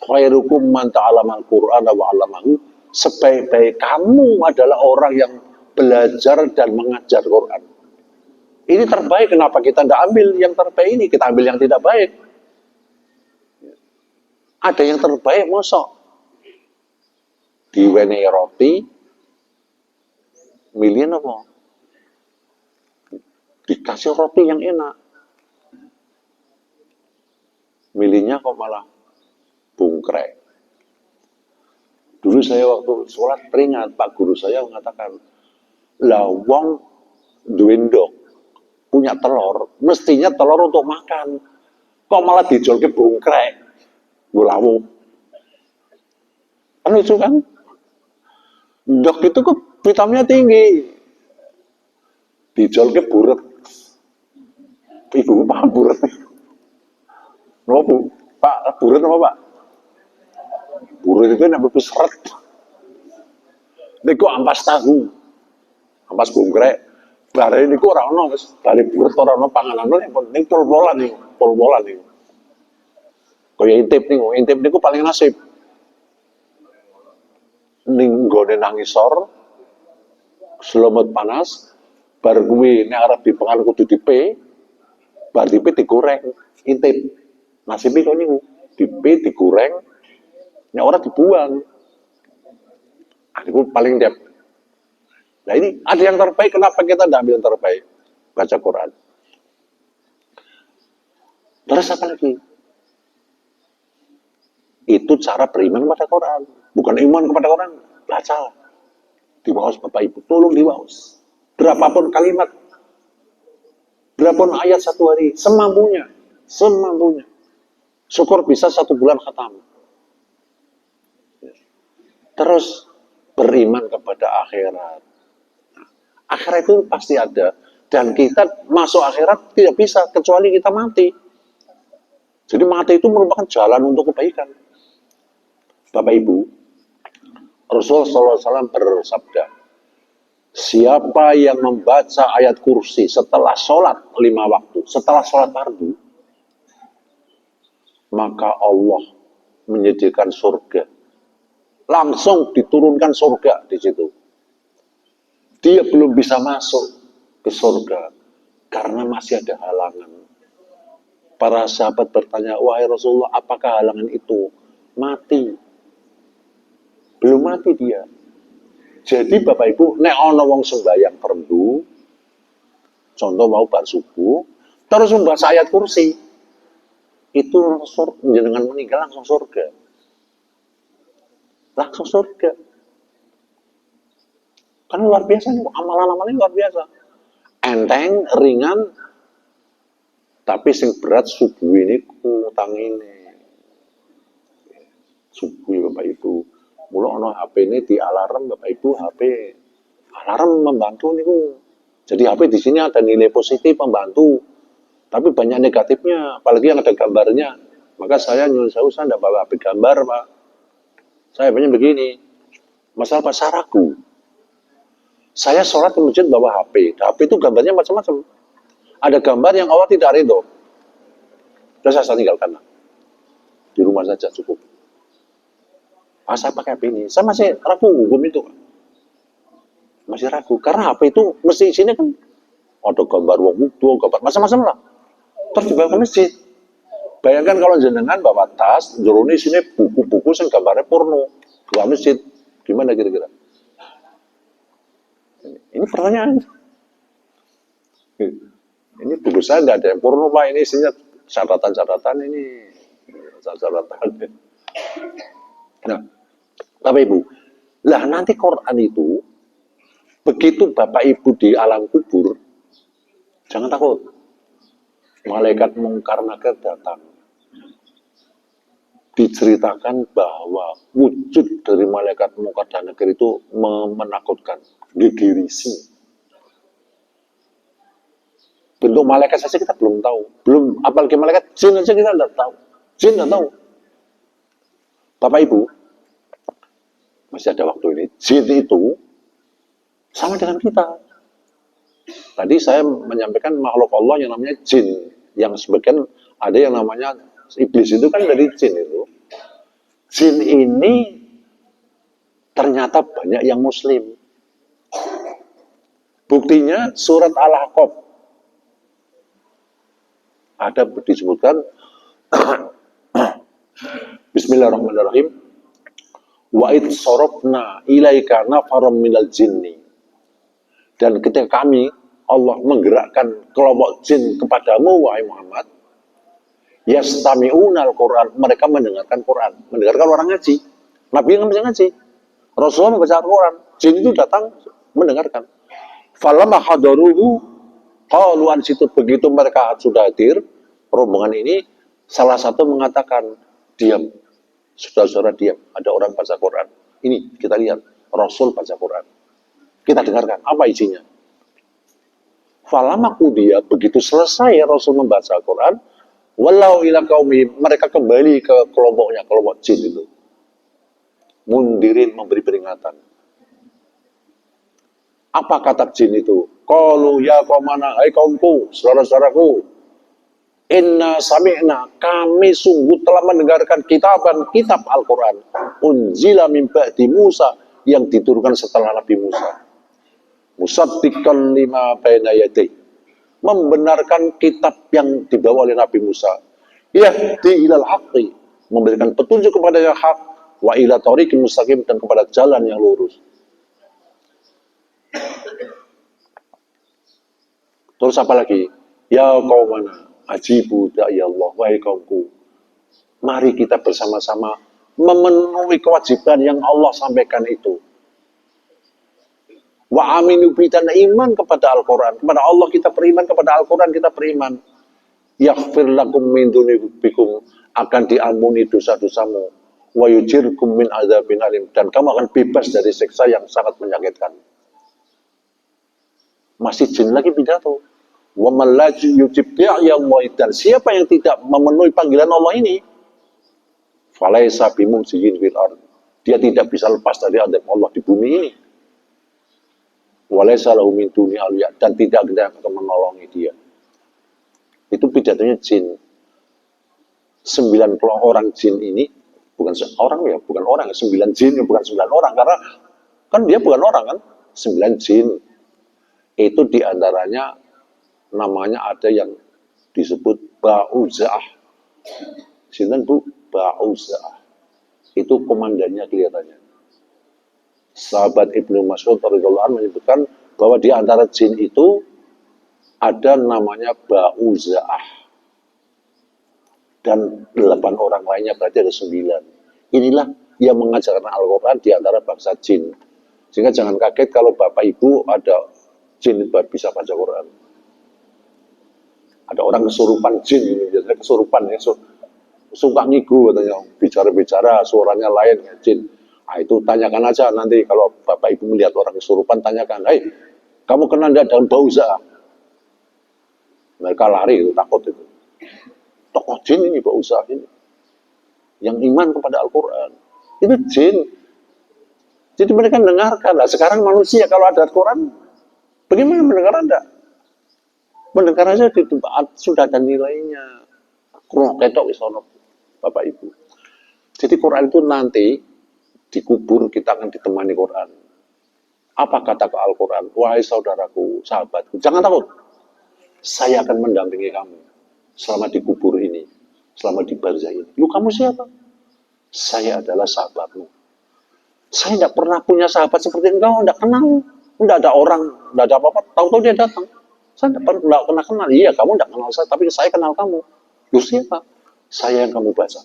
khairukum man ta'allama al-Qur'ana wa 'allamahu. Sebaik-baik kamu adalah orang yang belajar dan mengajar Quran. Ini terbaik, kenapa kita tidak ambil yang terbaik ini? Kita ambil yang tidak baik. Ada yang terbaik, mosok diwenehi roti, milih apa? Dikasih roti yang enak, milihnya kok malah bungkrek. Dulu saya waktu sholat teringat Pak guru saya mengatakan, lah wong duwe ndok punya telur, mestinya telur untuk makan, kok malah dijolke bungkrek, gulawu. Kan lucu kan? Ndok itu kok vitaminnya tinggi, dijolke buret. Ibu paham buret? Napa Bu? Pak, buret apa Pak? Buret itu nek mlebu seret. Niku ampas tahu. Ampas bungkrek. Bare niku ora ono wis, bare buret ora ono panganan yang penting pol-polan niku, pol-polan niku. Kaya intip niku paling nasib. Ning gone nang isor, selomot panas, bar kuwi nek arep dipengal kudu dipe, bar dipe digoreng, intip. Nasibnya kok niku, dipe digoreng, nek ora dibuang. Aku paling dep. Nah ini ada yang terbaik, kenapa kita tidak ambil yang terbaik? Baca Quran. Terus apa lagi? Itu cara beriman kepada Quran. Bukan iman kepada Quran, baca. Diwaos Bapak Ibu, tolong diwaos. Berapapun kalimat, berapapun ayat satu hari, semampunya. Semampunya. Syukur bisa 1 bulan khatam. Terus beriman kepada akhirat. Akhirat itu pasti ada. Dan kita masuk akhirat tidak bisa kecuali kita mati. Jadi mati itu merupakan jalan untuk kebaikan. Bapak Ibu, Rasulullah SAW bersabda, siapa yang membaca ayat kursi setelah sholat 5 waktu, setelah sholat fardu, maka Allah menyediakan surga. Langsung diturunkan surga di situ. Dia belum bisa masuk ke surga karena masih ada halangan. Para sahabat bertanya, wahai Rasulullah, apakah halangan itu? Mati. Belum mati dia. Jadi Bapak Ibu, nek ana wong sembahyang fardu, contoh mau bar subuh, terus membaca ayat kursi, itu dengan meninggal langsung surga. Langsung surga. Kan luar biasa nih, amalan-amalan luar biasa. Enteng, ringan, tapi sing berat subuh ini utang ini. Subuh Bapak Ibu. Mula ono HP ini di alarm Bapak Ibu, HP alarm membantu niku. Jadi HP di sini ada nilai positif membantu. Tapi banyak negatifnya, apalagi yang ada gambarnya. Maka saya nyuruh saya tidak bawa HP gambar, Pak. Saya banyak begini, masalah saya ragu. Saya sholat di masjid bawa HP. HP itu gambarnya macam-macam. Ada gambar yang Allah tidak ridho. Terus saya tinggalkan. Di rumah saja cukup. Saya pakai HP ini. Saya masih ragu hukum itu. Masih ragu. Karena HP itu mesti isinya kan ada gambar wong wudu, gambar macam-macam lah. Terus dibawa ke masjid. Bayangkan kalau jenengan bawa tas, jerone sini buku-buku yang gambarnya porno, bawa masjid, gimana kira-kira? Ini pertanyaan. Ini buku saya nggak ada yang purna, ini isinya catatan-catatan ini. Catatan. Nah, Bapak Ibu, lah nanti Quran itu, begitu Bapak Ibu di alam kubur, jangan takut. Malaikat Mungkar Nakir datang. Diceritakan bahwa wujud dari malaikat Mungkar dan Nakir itu menakutkan, gegirisi. Bentuk malaikat saja kita belum tahu, apalagi malaikat jin saja kita tidak tahu. Jin tidak tahu. Bapak Ibu, masih ada waktu ini. Jin itu sama dengan kita. Tadi saya menyampaikan makhluk Allah yang namanya jin, yang sebagian ada yang namanya iblis itu kan dari jin itu. Jin ini ternyata banyak yang muslim. Buktinya surat Al-Ahqaf ada disebutkan Bismillahirrahmanirrahim. Wa id sarafna ilaika nafaram minal jinni. Dan ketika kami Allah menggerakkan kelompok jin kepadamu wahai Muhammad, yastami'una al-Quran, mereka mendengarkan Quran, mendengarkan orang ngaji. Nabi yang bisa ngaji, Rasulullah membaca Al-Quran, jin itu datang mendengarkan. Falamma hadaruhu qalu an situ, begitu mereka sudah hadir rombongan ini, salah satu mengatakan, diam, saudara-saudara diam, ada orang baca Quran. Ini kita lihat Rasul baca Quran. Kita dengarkan apa isinya. Falamma qudiya, begitu selesai Rasul membaca Quran, walau ila qaumihim, mereka kembali ke kelompoknya, kelompok jin itu. Mundirin, memberi peringatan. Apa kata jin itu? Qalu ya qaumana, hai kaumku, saudara-saudaraku, inna sami'na, kami sungguh telah mendengarkan kitab Al-Quran, unzila min ba'di Musa, yang diturunkan setelah Nabi Musa. Musaddiqan lima baina yadayhi, membenarkan kitab yang dibawa oleh Nabi Musa. Yahdi ilal haqqi, memberikan petunjuk kepada yang hak, wa ila thoriqin mustaqim, dan kepada jalan yang lurus. Terus apa lagi? Ya qaumana ajibu da'i Allah, wahai kaumku, mari kita bersama-sama memenuhi kewajiban yang Allah sampaikan itu. Wa aminu bi, dan iman kepada Al-Quran, kepada Allah kita beriman, kepada Al-Quran kita beriman. Yaghfir lakum min dunubikum, akan diampuni dosa-dosamu. Wa yujirkum min adzabin alim, dan kamu akan bebas dari siksa yang sangat menyakitkan. Masih jin lagi pidato. Wa man la yujib da'i Allah, dan siapa yang tidak memenuhi panggilan Allah ini, falaisa bimumsiyin fil ardh, dia tidak bisa lepas dari adab Allah di bumi ini. Walaysa lahu min duni awliya, dan tidak ada yang akan menolongi dia. Itu pidatonya jin. 90 orang jin ini, bukan seorang ya, bukan orang, 9 jin, bukan 9 orang, karena kan dia bukan orang kan, 9 jin. Itu diantaranya namanya ada yang disebut Ba'uza'ah. Sinten Bu? Ba'uza'ah. Itu komandannya kelihatannya. Sahabat Ibnu Mas'ud radhiyallahu anhu menyebutkan bahwa di antara jin itu ada namanya Ba'uza'ah. Dan 8 orang lainnya, berarti ada 9. Inilah yang mengajarkan Al-Quran di antara bangsa jin. Sehingga jangan kaget kalau Bapak Ibu ada jin bisa baca Quran. Ada orang kesurupan jin, biasanya kesurupan ya, suka ngigu katanya, bicara-bicara suaranya lain ya, jin. Nah, itu tanyakan aja nanti kalau Bapak Ibu melihat orang kesurupan, tanyakan, hei, kamu kenal enggak daun Ba'uza'ah? Mereka lari, itu takut itu. Tokoh jin ini Ba'uza'ah ini, yang iman kepada Al-Quran, itu jin. Jadi mereka dengarkan. Nah, sekarang manusia kalau ada Al-Quran, bagaimana mendengar Anda? Mendengar saja sudah ada nilainya. Kroh ketok isono, Bapak Ibu. Jadi Quran itu nanti dikubur, kita akan ditemani Quran. Apa kata Al-Quran? Wahai saudaraku, sahabatku, jangan takut. Saya akan mendampingi kamu selama di kubur ini, selama di barzah ini. Lu kamu siapa? Saya adalah sahabatmu. Saya tidak pernah punya sahabat seperti engkau, tidak kenal. Tidak ada orang, tidak ada apa-apa, tahu-tahu dia datang. Saya tidak pernah kenal. Iya, kamu tidak kenal saya, tapi saya kenal kamu. Loh siapa? Saya yang kamu baca.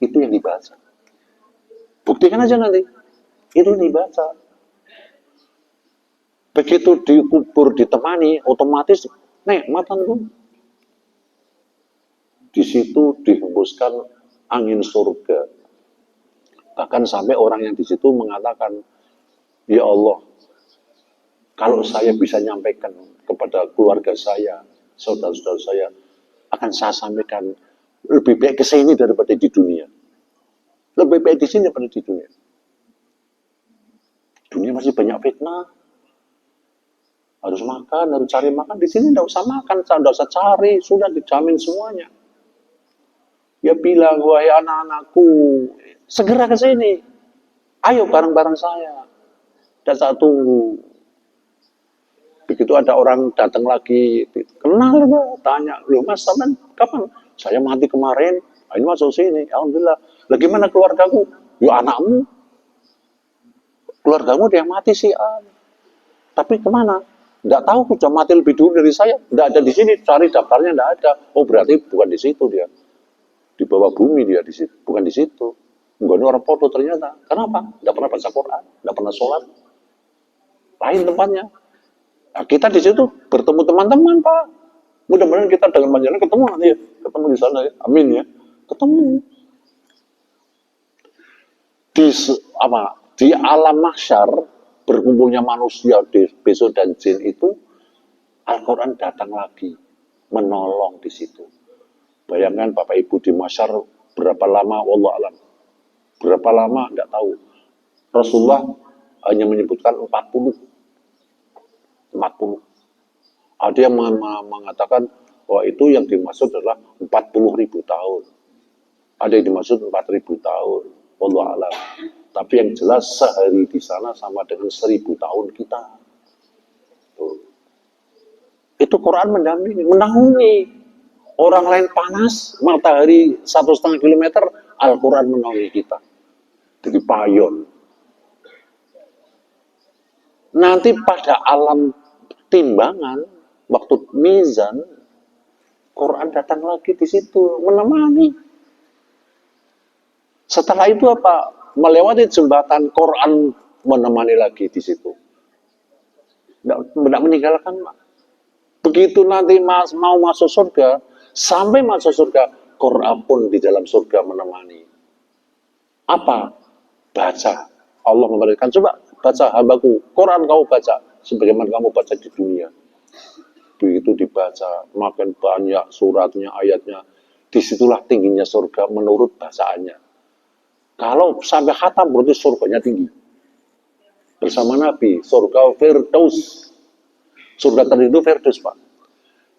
Itu yang dibaca. Buktikan aja nanti. Itu yang dibaca. Begitu dikubur, ditemani, otomatis nikmatan tuh. Di situ dihembuskan angin surga. Bahkan sampai orang yang di situ mengatakan, ya Allah, kalau saya bisa nyampaikan kepada keluarga saya, saudara-saudara saya, akan saya sampaikan lebih baik ke sini daripada di dunia. Lebih baik di sini daripada di dunia. Dunia masih banyak fitnah. Harus makan, harus cari makan. Di sini tidak usah makan, tidak usah cari, sudah dijamin semuanya. Dia bilang, wahai anak-anakku, segera ke sini. Ayo bareng-bareng saya. Dan saya tunggu. Begitu ada orang datang lagi, kenal gak? Tanya, loh mas, sampai kapan? Saya mati kemarin, ini masuk sini. Alhamdulillah. Lah gimana keluargaku? Ya anakmu. Keluargamu dia mati sih. Tapi kemana? Tidak tahu, sudah mati lebih dulu dari saya. Tidak ada di sini, cari daftarnya tidak ada. Oh berarti bukan di situ dia. Di bawah bumi dia di situ, bukan di situ. Enggak ada orang foto ternyata. Kenapa? Tidak pernah baca Quran, tidak pernah sholat. Lain tempatnya. Nah, kita di situ bertemu teman-teman Pak. Mudah-mudahan kita dengan panjangnya ketemu nanti ya. Ketemu di sana ya. Amin ya. Ketemu. Di alam mahsyar berkumpulnya manusia besok dan jin itu, Al-Quran datang lagi menolong di situ. Bayangkan Bapak Ibu di mahsyar berapa lama, wallah alam. Berapa lama tidak tahu. Rasulullah hanya menyebutkan 40. Ada yang mengatakan bahwa itu yang dimaksud adalah 40.000 tahun. Ada yang dimaksud 4.000 tahun. Wallah alam. Tapi yang jelas sehari di sana sama dengan 1.000 tahun kita. Itu Quran mendampingi, menaungi. Orang lain panas, matahari 1,5 kilometer, Al-Quran menaungi kita. Jadi payon. Nanti pada alam timbangan, waktu mizan, Quran datang lagi di situ, menemani. Setelah itu apa? Melewati jembatan Quran menemani lagi di situ. Tidak meninggalkan. Begitu nanti mau masuk surga, sampai masuk surga, Quran pun di dalam surga menemani. Apa? Baca. Allah memberikan, coba baca hambaku, Quran kau baca, sebagaimana kamu baca di dunia. Begitu dibaca, makin banyak suratnya, ayatnya, disitulah tingginya surga menurut bacaannya. Kalau sampai khatam berarti surganya tinggi. Bersama Nabi, surga Firdaus. Surga tertinggi Firdaus, Pak.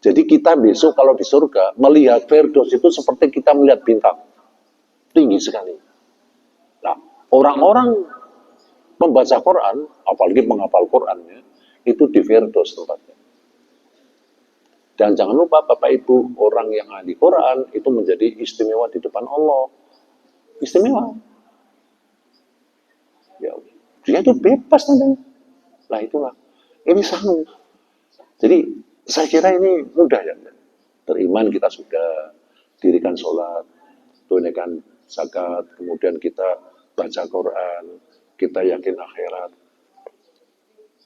Jadi kita besok kalau di surga, melihat Firdaus itu seperti kita melihat bintang. Tinggi sekali. Nah, orang-orang membaca Quran, apalagi menghafal Qurannya, itu di Firdaus tempatnya. Dan jangan lupa Bapak Ibu, orang yang ahli Quran itu menjadi istimewa di depan Allah. Istimewa. Ya, dia itu bebas nanti. Nah itulah. Ini sangu. Jadi saya kira ini mudah ya. Beriman kita sudah, dirikan sholat, tunaikan zakat, kemudian kita baca Quran, kita yakin akhirat.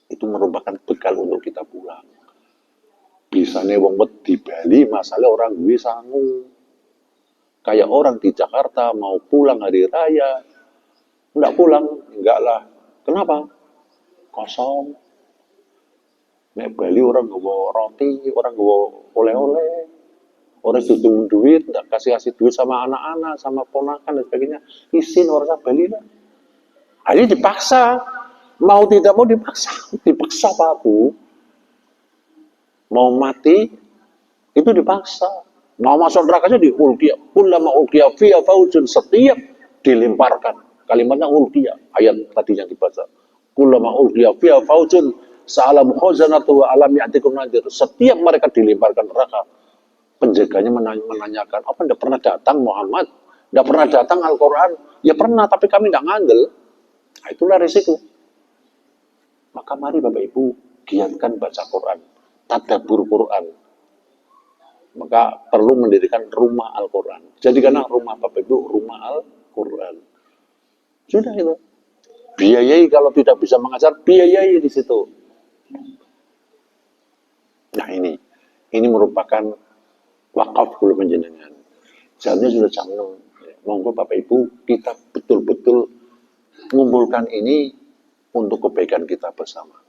Itu merupakan bekal untuk kita pulang. Biasanya wong di Bali masalah orang gue sangu. Kayak orang di Jakarta mau pulang hari raya, enggak pulang, enggak lah. Kenapa? Kosong. Nek Bali orang bawa roti, orang bawa oleh-oleh, orang dudung duit, enggak kasih duit sama anak-anak, sama ponakan dan sebagainya. Isin orang Bali lah. Ini dipaksa, mau tidak mau dipaksa Pak Bu. Mau mati itu dipaksa. Mau masuk neraka aja diulqiyah. Kullama ulqiya fiha faujun, setiap dilemparkan. Kalimatnya ulqiyah, ayat tadi yang dibaca. Kullama ulqiya fiha faujun sa'alam khazanatu wa alam ya'tikum nadir. Setiap mereka dilemparkan neraka, penjaganya menanyakan, apa tidak pernah datang Muhammad? Tidak pernah datang Al-Quran? Ya pernah, tapi kami tidak ngandel. Nah, itulah risiko. Maka mari Bapak Ibu, giatkan baca Quran, tadabbur Quran. Maka perlu mendirikan rumah Al-Quran. Jadikanlah rumah Bapak Ibu rumah Al-Quran. Sudah itu. Biayai kalau tidak bisa mengajar, biayai di situ. Nah ini merupakan wakaf dulu penjenengan. Jamnya sudah jam 6. Monggo Bapak Ibu kita betul-betul mengumpulkan ini untuk kebaikan kita bersama.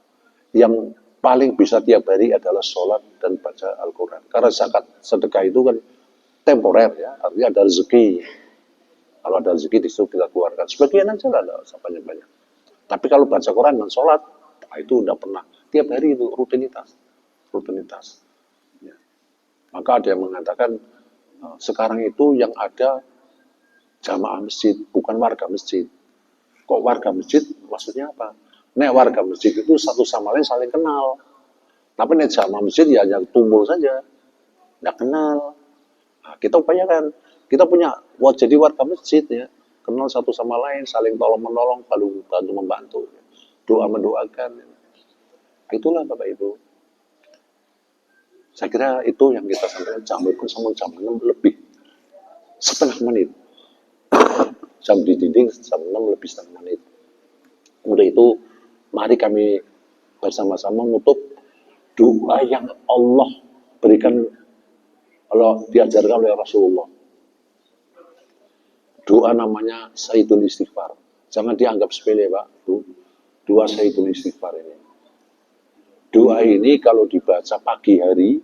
Yang paling bisa tiap hari adalah sholat dan baca Al-Quran. Karena zakat sedekah itu kan temporer ya, artinya ada rezeki. Kalau ada rezeki disuruh kita keluarkan. Sebagian aja lah, ada banyak-banyak. Tapi kalau baca Quran dan sholat, itu udah pernah. Tiap hari itu rutinitas. Ya. Maka ada yang mengatakan, sekarang itu yang ada jamaah masjid, bukan warga masjid. Kok warga masjid? Maksudnya apa? Nek warga masjid itu satu sama lain saling kenal. Tapi nek jamaah masjid ya hanya tumpul saja. Tidak kenal. Nah, kita upayakan. Kita punya, jadi warga masjid ya. Kenal satu sama lain, saling tolong-menolong, saling bantu-membantu. Doa mendoakan. Itulah Bapak Ibu. Saya kira itu yang kita sampaikan. Jam itu sama jam 6 lebih. Setengah menit. Jam dinding jam 6 lebih setengah menit. Udah itu, mari kami bersama-sama menutup doa yang Allah berikan, Allah diajarkan oleh Rasulullah. Doa namanya Sayyidul Istighfar. Jangan dianggap sepele Pak. Doa Sayyidul Istighfar ini. Doa ini kalau dibaca pagi hari,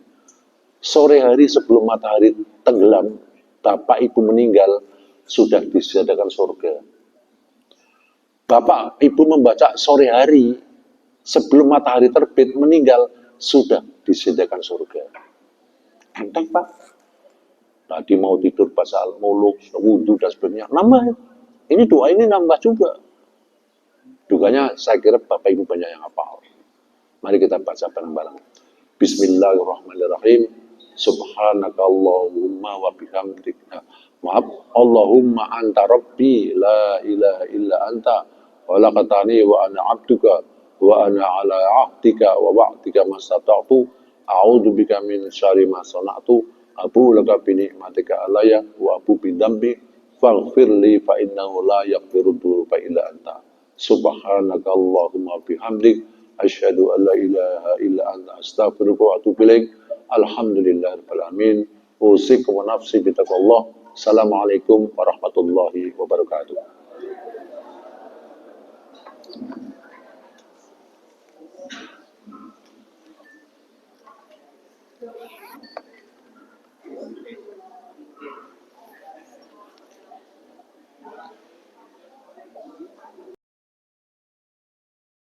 sore hari sebelum matahari tenggelam, bapak ibu meninggal, sudah disediakan surga. Bapak ibu membaca sore hari, sebelum matahari terbit meninggal, sudah disediakan surga. Enteng Pak. Tadi mau tidur baca al-muluk, wudhu dan sebagainya. Nambah. Ini doa ini nambah juga. Doanya saya kira Bapak Ibu banyak yang hafal. Mari kita baca bareng-bareng. Bismillahirrahmanirrahim. Subhanakallahumma wa bihamdika. Maaf. Allahumma anta rabbi la ilaha illa anta. Walaqatani wa ana abduka. Wa ana ala ahdika wa wa'dika mastata'tu. A'udhu bika min syari ma sana'tu. Abu laka binikmatika alaya wa abu bidambi faghfirli fa innahu la yaghfiru dzunuba illa anta. Subhanaka Allahumma bihamdik asyhadu an la ilaha illa anta astaghfiruka wa atubu ilaik. Alhamdulillahirabbil alamin. Usikum wa nafsi bitaqwallah. Assalamualaikum warahmatullahi wabarakatuh.